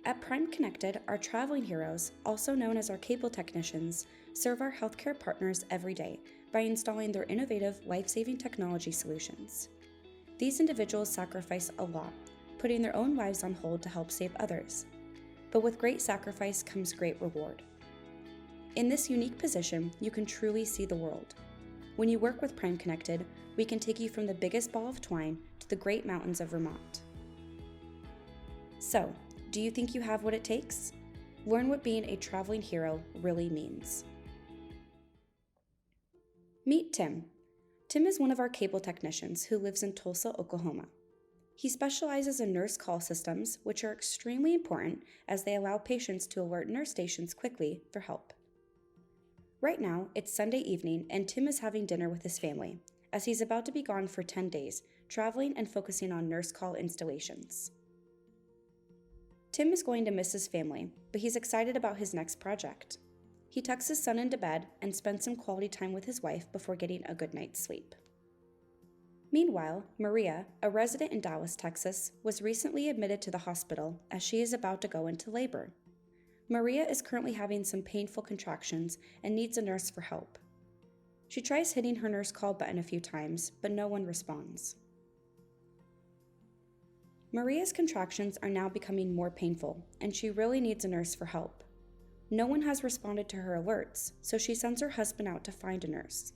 At Prime Connected, our traveling heroes, also known as our cable technicians, serve our healthcare partners every day by installing their innovative, life-saving technology solutions. These individuals sacrifice a lot, putting their own lives on hold to help save others. But with great sacrifice comes great reward. In this unique position, you can truly see the world. When you work with Prime Connected, we can take you from the biggest ball of twine to the great mountains of Vermont. So, do you think you have what it takes? Learn what being a traveling hero really means. Meet Tim. Tim is one of our cable technicians who lives in Tulsa, Oklahoma. He specializes in nurse call systems, which are extremely important as they allow patients to alert nurse stations quickly for help. Right now, it's Sunday evening and Tim is having dinner with his family, as he's about to be gone for 10 days, traveling and focusing on nurse call installations. Tim is going to miss his family, but he's excited about his next project. He tucks his son into bed and spends some quality time with his wife before getting a good night's sleep. Meanwhile, Maria, a resident in Dallas, Texas, was recently admitted to the hospital as she is about to go into labor. Maria is currently having some painful contractions and needs a nurse for help. She tries hitting her nurse call button a few times, but no one responds. Maria's contractions are now becoming more painful, and she really needs a nurse for help. No one has responded to her alerts, so she sends her husband out to find a nurse.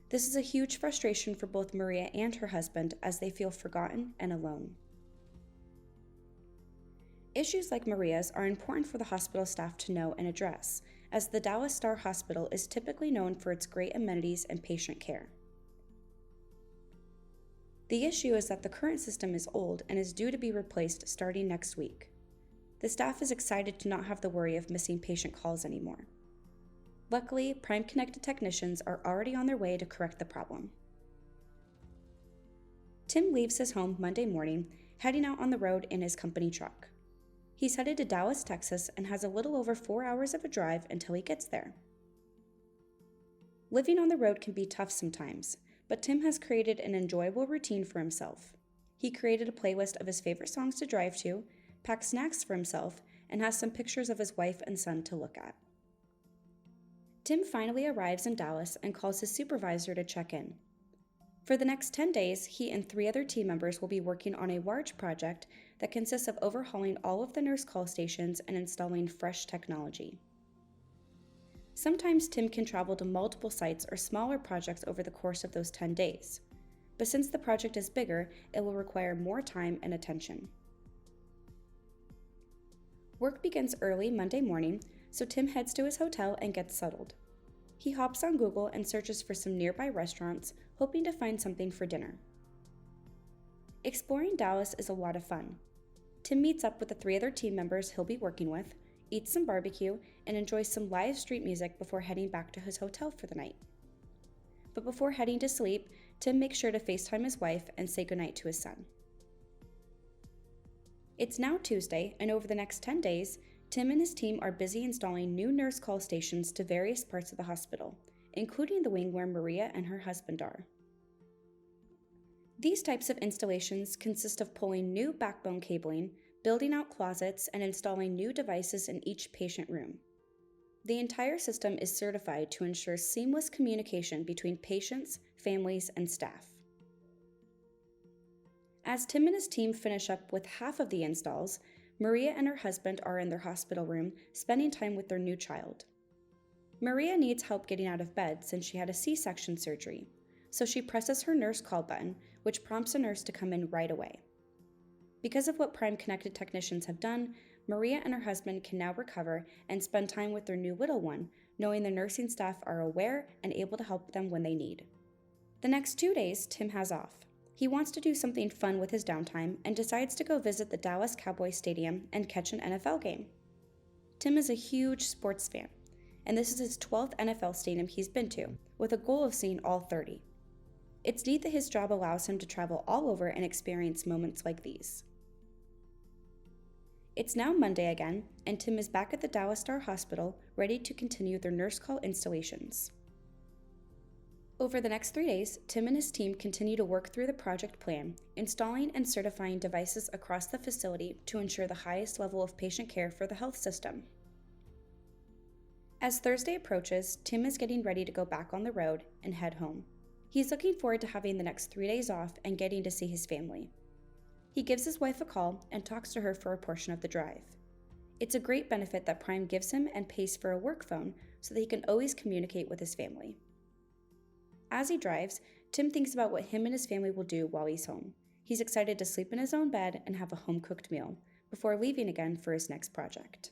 This is a huge frustration for both Maria and her husband as they feel forgotten and alone. Issues like Maria's are important for the hospital staff to know and address, as the Dallas Star Hospital is typically known for its great amenities and patient care. The issue is that the current system is old and is due to be replaced starting next week. The staff is excited to not have the worry of missing patient calls anymore. Luckily, Prime Connected technicians are already on their way to correct the problem. Tim leaves his home Monday morning, heading out on the road in his company truck. He's headed to Dallas, Texas, and has a little over 4 hours of a drive until he gets there. Living on the road can be tough sometimes, but Tim has created an enjoyable routine for himself. He created a playlist of his favorite songs to drive to, packed snacks for himself, and has some pictures of his wife and son to look at. Tim finally arrives in Dallas and calls his supervisor to check in. For the next 10 days, he and 3 other team members will be working on a large project that consists of overhauling all of the nurse call stations and installing fresh technology. Sometimes Tim can travel to multiple sites or smaller projects over the course of those 10 days, but since the project is bigger, it will require more time and attention. Work begins early Monday morning, so Tim heads to his hotel and gets settled. He hops on Google and searches for some nearby restaurants, hoping to find something for dinner. Exploring Dallas is a lot of fun. Tim meets up with the 3 other team members he'll be working with, eats some barbecue, and enjoys some live street music before heading back to his hotel for the night. But before heading to sleep, Tim makes sure to FaceTime his wife and say goodnight to his son. It's now Tuesday, and over the next 10 days, Tim and his team are busy installing new nurse call stations to various parts of the hospital, including the wing where Maria and her husband are. These types of installations consist of pulling new backbone cabling, building out closets, and installing new devices in each patient room. The entire system is certified to ensure seamless communication between patients, families, and staff. As Tim and his team finish up with half of the installs, Maria and her husband are in their hospital room, spending time with their new child. Maria needs help getting out of bed since she had a C-section surgery, so she presses her nurse call button, which prompts a nurse to come in right away. Because of what Prime Connected technicians have done, Maria and her husband can now recover and spend time with their new little one, knowing the nursing staff are aware and able to help them when they need. The next 2 days, Tim has off. He wants to do something fun with his downtime and decides to go visit the Dallas Cowboys Stadium and catch an NFL game. Tim is a huge sports fan, and this is his 12th NFL stadium he's been to, with a goal of seeing all 30. It's neat that his job allows him to travel all over and experience moments like these. It's now Monday again, and Tim is back at the Dallas Star Hospital, ready to continue their nurse call installations. Over the next 3 days, Tim and his team continue to work through the project plan, installing and certifying devices across the facility to ensure the highest level of patient care for the health system. As Thursday approaches, Tim is getting ready to go back on the road and head home. He's looking forward to having the next 3 days off and getting to see his family. He gives his wife a call and talks to her for a portion of the drive. It's a great benefit that Prime gives him and pays for a work phone so that he can always communicate with his family. As he drives, Tim thinks about what him and his family will do while he's home. He's excited to sleep in his own bed and have a home-cooked meal before leaving again for his next project.